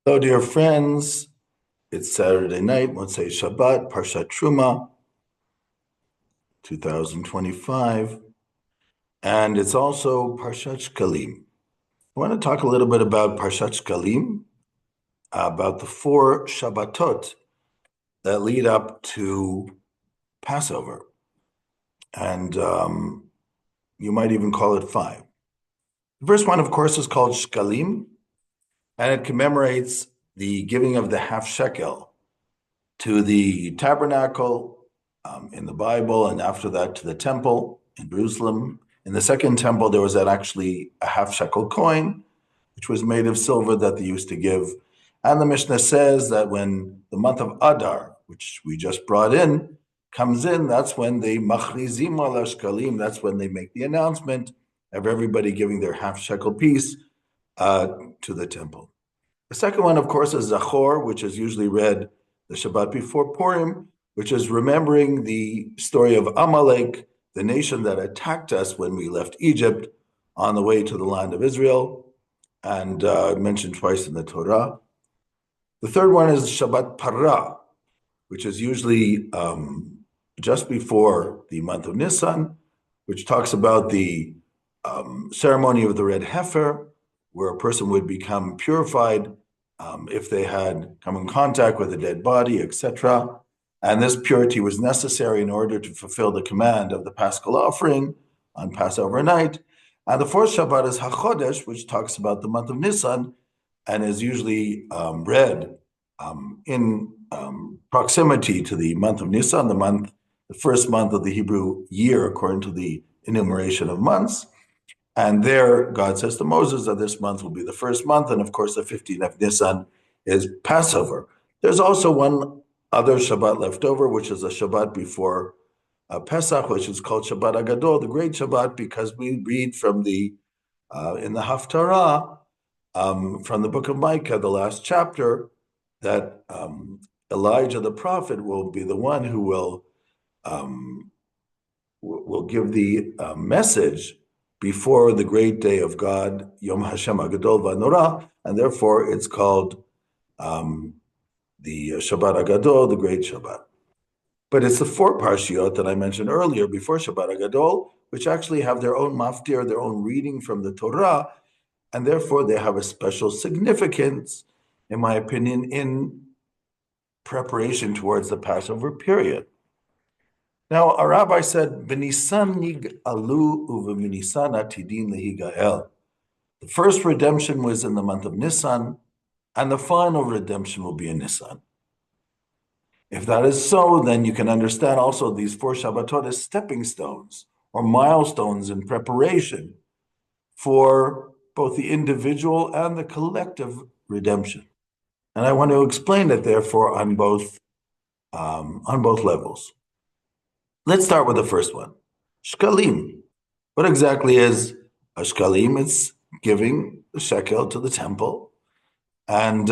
Hello, dear friends. It's Saturday night, Motzei Shabbat, Parashat Trumah, 2025, and it's also Parashat Shekalim. I want to talk a little bit about Parashat Shekalim, about the 4 Shabbatot that lead up to Passover, and you might even call it 5. The first one, of course, is called Shekalim, and it commemorates the giving of the half shekel to the tabernacle in the Bible, and after that to the temple in Jerusalem. In the second temple, there was actually a half shekel coin, which was made of silver that they used to give. And the Mishnah says that when the month of Adar, which we just brought in, comes in, that's when they machrizim al shkalim, that's when they make the announcement of everybody giving their half shekel piece to the temple. The second one, of course, is Zachor, which is usually read the Shabbat before Purim, which is remembering the story of Amalek, the nation that attacked us when we left Egypt on the way to the land of Israel, and mentioned twice in the Torah. The third one is Shabbat Parah, which is usually just before the month of Nisan, which talks about the ceremony of the red heifer, where a person would become purified if they had come in contact with a dead body, etc. And this purity was necessary in order to fulfill the command of the Paschal offering on Passover night. And the fourth Shabbat is HaChodesh, which talks about the month of Nisan and is usually read in proximity to the month of Nisan, the first month of the Hebrew year, according to the enumeration of months. And there, God says to Moses that this month will be the first month, and of course, the 15th of Nisan is Passover. There's also one other Shabbat left over, which is a Shabbat before Pesach, which is called Shabbat Agadol, the Great Shabbat, because we read from the in the Haftarah from the book of Micah, the last chapter, that Elijah the prophet will be the one who will give the message before the great day of God, Yom Hashem Agadol V'Norah, and therefore it's called the Shabbat Agadol, the Great Shabbat. But it's the 4 parshiot that I mentioned earlier before Shabbat Agadol, which actually have their own maftir, their own reading from the Torah, and therefore they have a special significance, in my opinion, in preparation towards the Passover period. Now, a rabbi said, "B'Nisan nig'alu u'v'Nisan atidin lehigael." The first redemption was in the month of Nisan, and the final redemption will be in Nisan. If that is so, then you can understand also these 4 Shabbatot as stepping stones or milestones in preparation for both the individual and the collective redemption. And I want to explain it, therefore, on both levels. Let's start with the first one, Shekalim. What exactly is a Shekalim? It's giving the shekel to the temple. And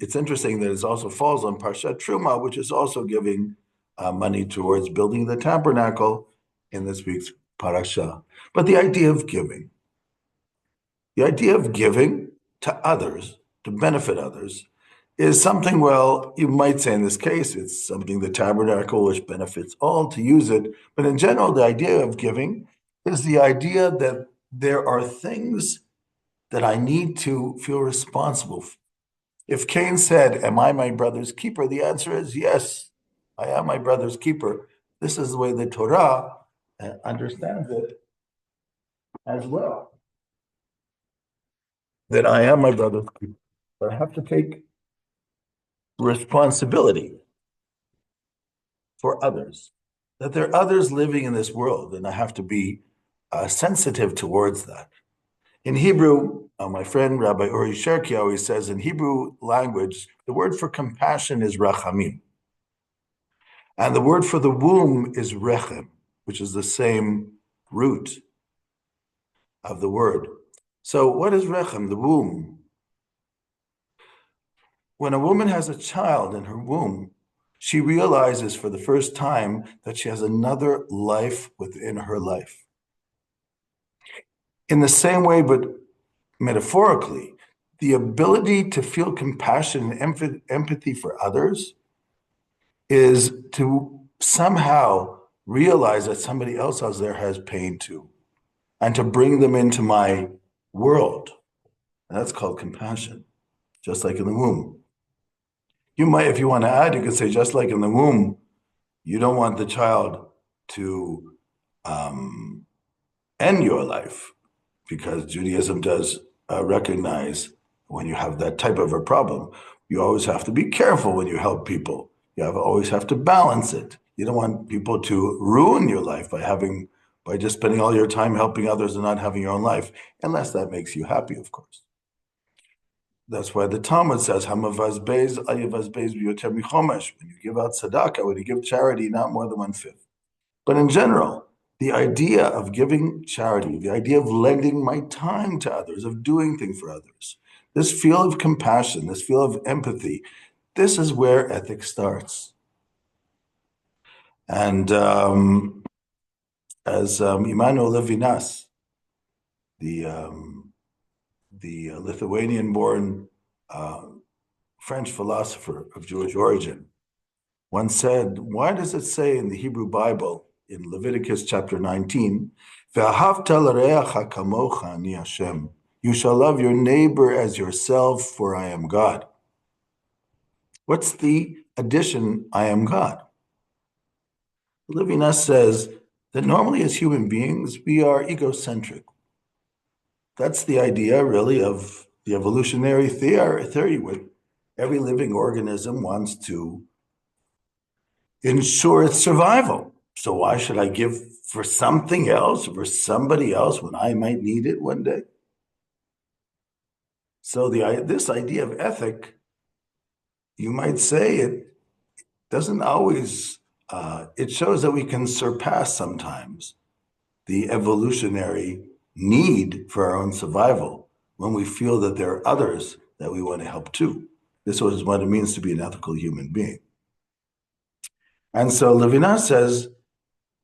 it's interesting that it also falls on Parashat Trumah, which is also giving money towards building the tabernacle in this week's parasha. But the idea of giving to others, to benefit others, is something, well, you might say in this case, it's something the tabernacle which benefits all to use it. But in general, the idea of giving is the idea that there are things that I need to feel responsible for. If Cain said, "Am I my brother's keeper?" the answer is yes, I am my brother's keeper. This is the way the Torah understands it as well, that I am my brother's keeper. But I have to take responsibility for others, that there are others living in this world, and I have to be sensitive towards that. In Hebrew, my friend Rabbi Uri Sherki always says, in Hebrew language, the word for compassion is rachamim. And the word for the womb is rechem, which is the same root of the word. So what is rechem, the womb? When a woman has a child in her womb, she realizes for the first time that she has another life within her life. In the same way, but metaphorically, the ability to feel compassion and empathy for others is to somehow realize that somebody else out there has pain too, and to bring them into my world. And that's called compassion, just like in the womb. You might, if you want to add, you could say, just like in the womb, you don't want the child to um, end your life, because Judaism does recognize when you have that type of a problem, you always have to be careful when you help people. Always have to balance it. You don't want people to ruin your life by just spending all your time helping others and not having your own life, unless that makes you happy, of course. That's why the Talmud says, "Hamavazbez ayavazbez b'yoter michomesh." When you give out tzedakah, when you give charity, not more than 1/5. But in general, the idea of giving charity, the idea of lending my time to others, of doing things for others, this feel of compassion, this feel of empathy, this is where ethics starts. And as Immanuel Levinas, the Lithuanian-born French philosopher of Jewish origin, once said, why does it say in the Hebrew Bible, in Leviticus chapter 19, "Ve'ahavta l'reacha kamocha ani Hashem"? You shall love your neighbor as yourself, for I am God. What's the addition, I am God? Levinas says that normally as human beings, we are egocentric. That's the idea, really, of the evolutionary theory, where every living organism wants to ensure its survival. So why should I give for something else, for somebody else, when I might need it one day? So this idea of ethic, you might say, it doesn't always, it shows that we can surpass sometimes the evolutionary need for our own survival when we feel that there are others that we want to help too. This is what it means to be an ethical human being. And so Levinas says,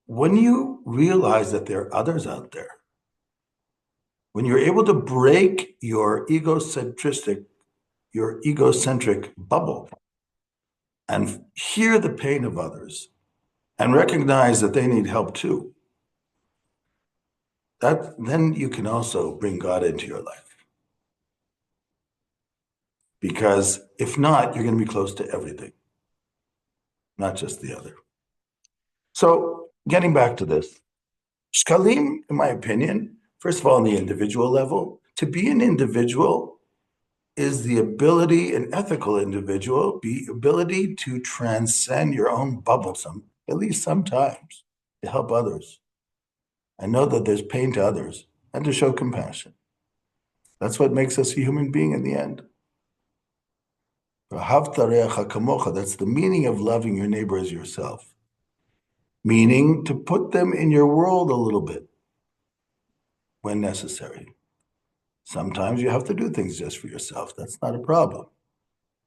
when you realize that there are others out there, when you're able to break your egocentric bubble and hear the pain of others and recognize that they need help too, then you can also bring God into your life. Because if not, you're going to be close to everything, not just the other. So getting back to this, Shekalim, in my opinion, first of all, on the individual level, to be an individual is the ability, an ethical individual, the ability to transcend your own bubble at least sometimes, to help others and know that there's pain to others and to show compassion. That's what makes us a human being in the end. That's the meaning of loving your neighbor as yourself, meaning to put them in your world a little bit when necessary. Sometimes you have to do things just for yourself. That's not a problem.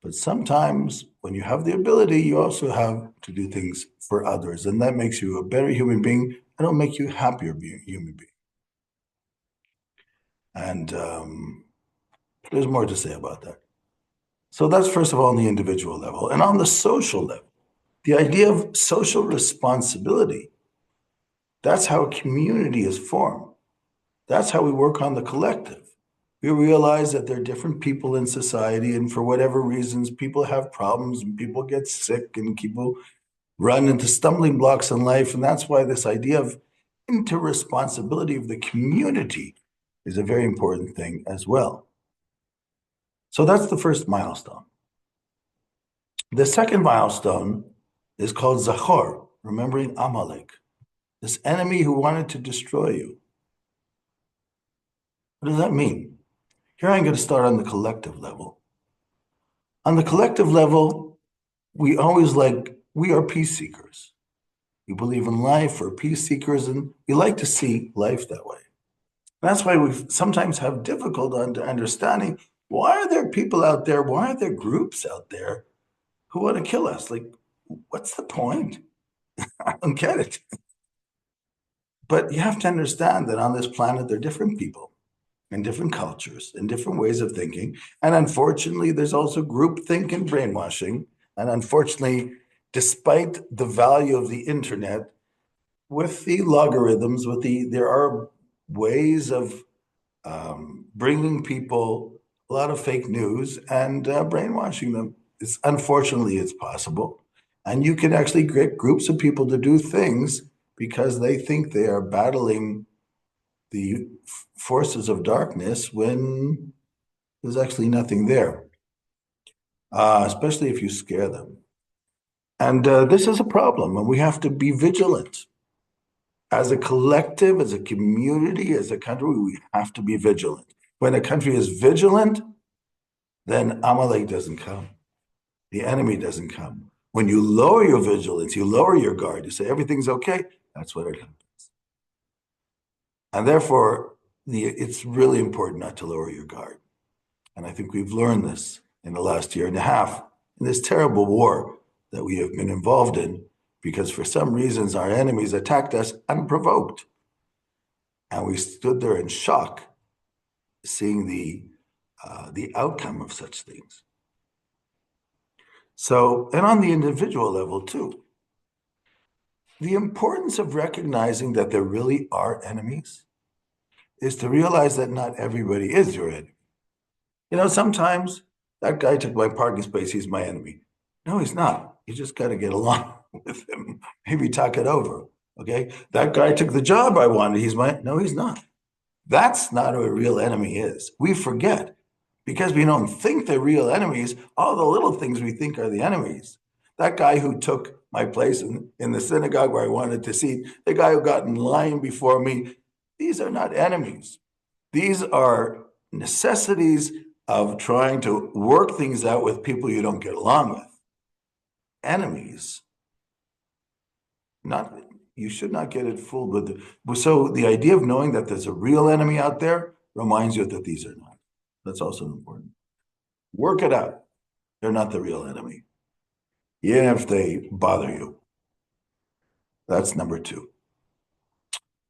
But sometimes when you have the ability, you also have to do things for others. And that makes you a better human being. And it'll make you a happier human being. And there's more to say about that. So that's first of all on the individual level. And on the social level, the idea of social responsibility, that's how a community is formed. That's how we work on the collective. We realize that there are different people in society, and for whatever reasons, people have problems and people get sick and people run into stumbling blocks in life. And that's why this idea of interresponsibility of the community is a very important thing as well. So that's the first milestone. The second milestone is called Zachor, remembering Amalek, this enemy who wanted to destroy you. What does that mean? Here I'm going to start on the collective level. On the collective level, we are peace seekers. We believe in life, we're peace seekers, and we like to see life that way. And that's why we sometimes have difficulty understanding, why are there people out there, why are there groups out there who want to kill us? Like, what's the point? I don't get it. But you have to understand that on this planet, there are different people. and different cultures and different ways of thinking. And unfortunately, there's also groupthink and brainwashing. And unfortunately, despite the value of the internet, with the logarithms, there are ways of bringing people a lot of fake news and brainwashing them. Unfortunately, it's possible. And you can actually get groups of people to do things because they think they are battling the forces of darkness when there's actually nothing there, especially if you scare them. And this is a problem, and we have to be vigilant. As a collective, as a community, as a country, we have to be vigilant. When a country is vigilant, then Amalek doesn't come. The enemy doesn't come. When you lower your vigilance, you lower your guard, you say everything's okay, that's what it happens. And therefore, it's really important not to lower your guard. And I think we've learned this in the last year and a half in this terrible war that we have been involved in, because for some reasons our enemies attacked us unprovoked. And we stood there in shock, seeing the outcome of such things. So, and on the individual level too, the importance of recognizing that there really are enemies is to realize that not everybody is your enemy. You know, sometimes that guy took my parking space, he's my enemy. No, he's not. You just got to get along with him. Maybe talk it over. Okay. That guy took the job I wanted. No, he's not. That's not who a real enemy is. We forget because we don't think they're real enemies. All the little things we think are the enemies. That guy who took my place in the synagogue where I wanted to seat, the guy who got in line before me, these are not enemies. These are necessities of trying to work things out with people you don't get along with. Enemies, not you should not get it fooled with. So the idea of knowing that there's a real enemy out there reminds you that these are not. That's also important. Work it out. They're not the real enemy, even if they bother you. That's number two.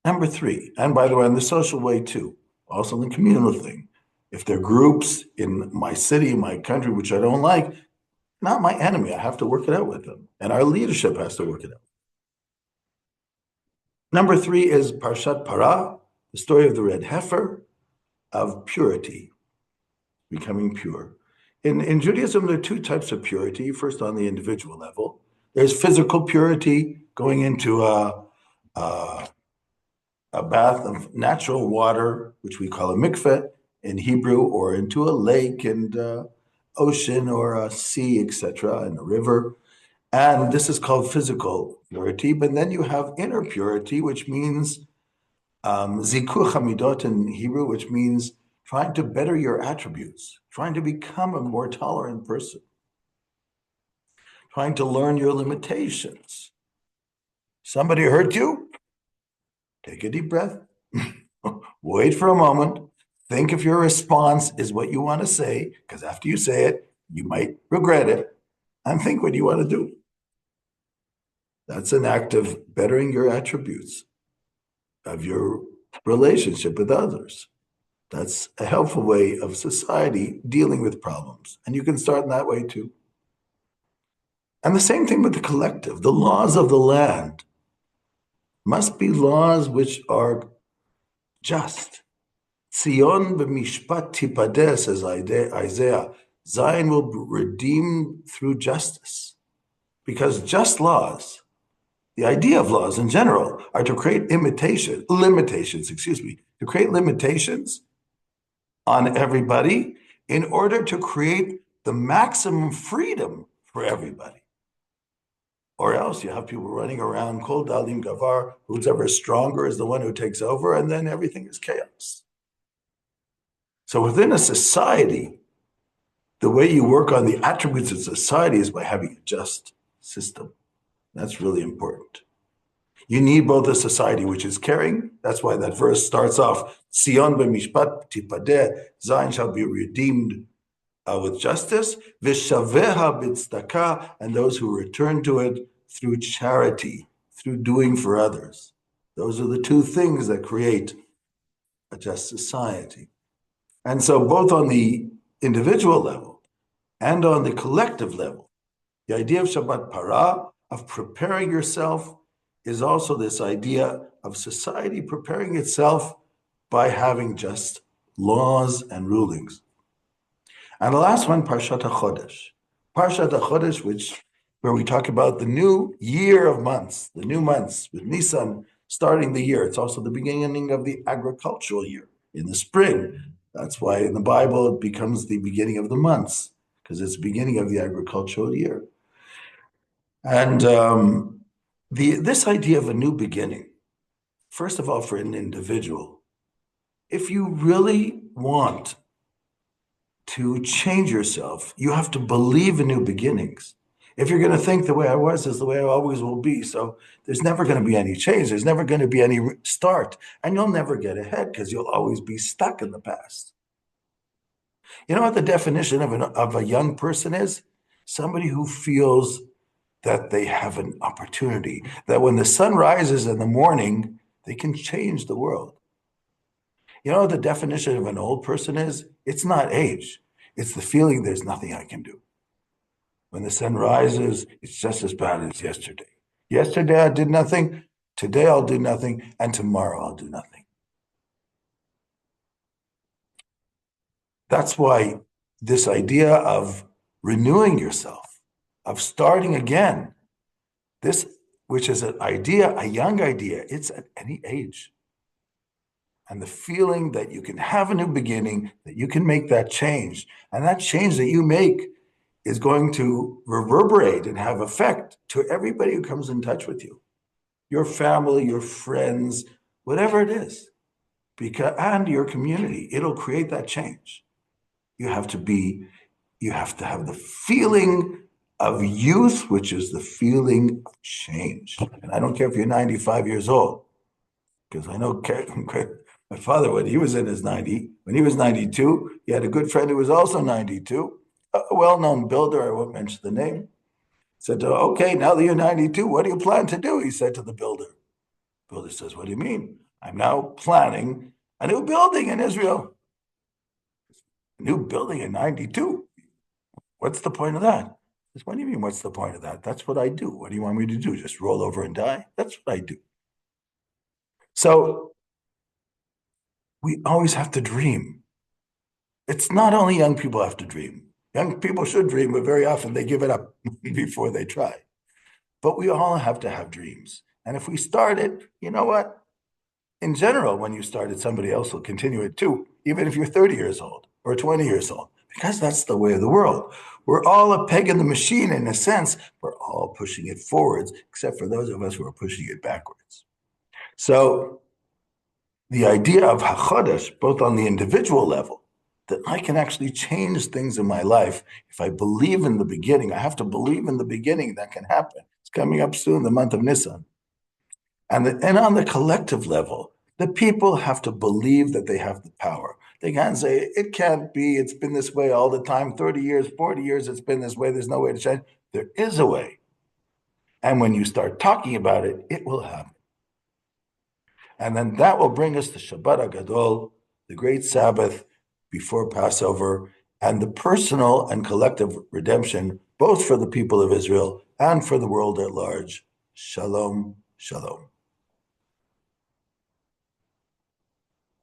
Number three, and by the way, in the social way too, also in the communal thing. If there are groups in my city, my country, which I don't like, not my enemy. I have to work it out with them. And our leadership has to work it out. Number three is Parshat Parah, the story of the red heifer, of purity, becoming pure. In Judaism, there are two types of purity. First, on the individual level, there's physical purity, going into a bath of natural water, which we call a mikveh in Hebrew, or into a lake and ocean or a sea, etc., and a river. And this is called physical purity. But then you have inner purity, which means zikuch hamidot in Hebrew, which means trying to better your attributes, trying to become a more tolerant person, trying to learn your limitations. Somebody hurt you? Take a deep breath. Wait for a moment. Think if your response is what you want to say, because after you say it, you might regret it, and think what you want to do. That's an act of bettering your attributes of your relationship with others. That's a helpful way of society dealing with problems. And you can start in that way too. And the same thing with the collective. The laws of the land must be laws which are just. Tzion b'mishpat tipadeh, says Isaiah. Zion will be redeemed through justice. Because just laws, the idea of laws in general, are to create limitations, to create limitations on everybody in order to create the maximum freedom for everybody. Or else you have people running around, kol dalim gavar, who's ever stronger is the one who takes over, and then everything is chaos. So within a society, the way you work on the attributes of society is by having a just system. That's really important. You need both a society which is caring. That's why that verse starts off, Tzion b'mishpat tipadeh, Zion shall be redeemed with justice, v'shaveha b'tzedakah, and those who return to it through charity, through doing for others. Those are the two things that create a just society. And so both on the individual level and on the collective level, the idea of Shabbat Para, of preparing yourself, is also this idea of society preparing itself by having just laws and rulings. And the last one, Parshat HaChodesh. Parshat HaChodesh, where we talk about the new year of months, the new months, with Nisan starting the year. It's also the beginning of the agricultural year in the spring. That's why in the Bible it becomes the beginning of the months, because it's the beginning of the agricultural year. And this idea of a new beginning, first of all, for an individual, if you really want to change yourself, you have to believe in new beginnings. If you're going to think the way I was is the way I always will be, so there's never going to be any change. There's never going to be any start, and you'll never get ahead because you'll always be stuck in the past. You know what the definition of a young person is? Somebody who feels that they have an opportunity, that when the sun rises in the morning, they can change the world. You know what the definition of an old person is? It's not age. It's the feeling there's nothing I can do. When the sun rises, it's just as bad as yesterday. Yesterday I did nothing. Today I'll do nothing. And tomorrow I'll do nothing. That's why this idea of renewing yourself, of starting again, this, which is an idea, a young idea, it's at any age. And the feeling that you can have a new beginning, that you can make that change, and that change that you make is going to reverberate and have effect to everybody who comes in touch with you, your family, your friends, whatever it is, and your community. It'll create that change. You have to have the feeling of youth, which is the feeling of change. And I don't care if you're 95 years old, because I know my father, when he was 92, he had a good friend who was also 92, a well-known builder, I won't mention the name, said, okay, now that you're 92, what do you plan to do? He said to the builder. The builder says, what do you mean? I'm now planning a new building in Israel. A new building in 92. What's the point of that? Says, what do you mean, what's the point of that? That's what I do. What do you want me to do? Just roll over and die? That's what I do. So we always have to dream. It's not only young people have to dream. Young people should dream, but very often they give it up before they try. But we all have to have dreams. And if we start it, you know what? In general, when you start it, somebody else will continue it too, even if you're 30 years old or 20 years old, because that's the way of the world. We're all a peg in the machine in a sense. We're all pushing it forwards, except for those of us who are pushing it backwards. So the idea of HaChodesh, both on the individual level, that I can actually change things in my life if I believe in the beginning. I have to believe in the beginning that can happen. It's coming up soon, the month of Nisan. And on the collective level, the people have to believe that they have the power. They can't say, it can't be, it's been this way all the time, 30 years, 40 years, it's been this way, there's no way to change. There is a way. And when you start talking about it, it will happen. And then that will bring us to Shabbat HaGadol, the great Sabbath before Passover, and the personal and collective redemption, both for the people of Israel and for the world at large. Shalom, shalom.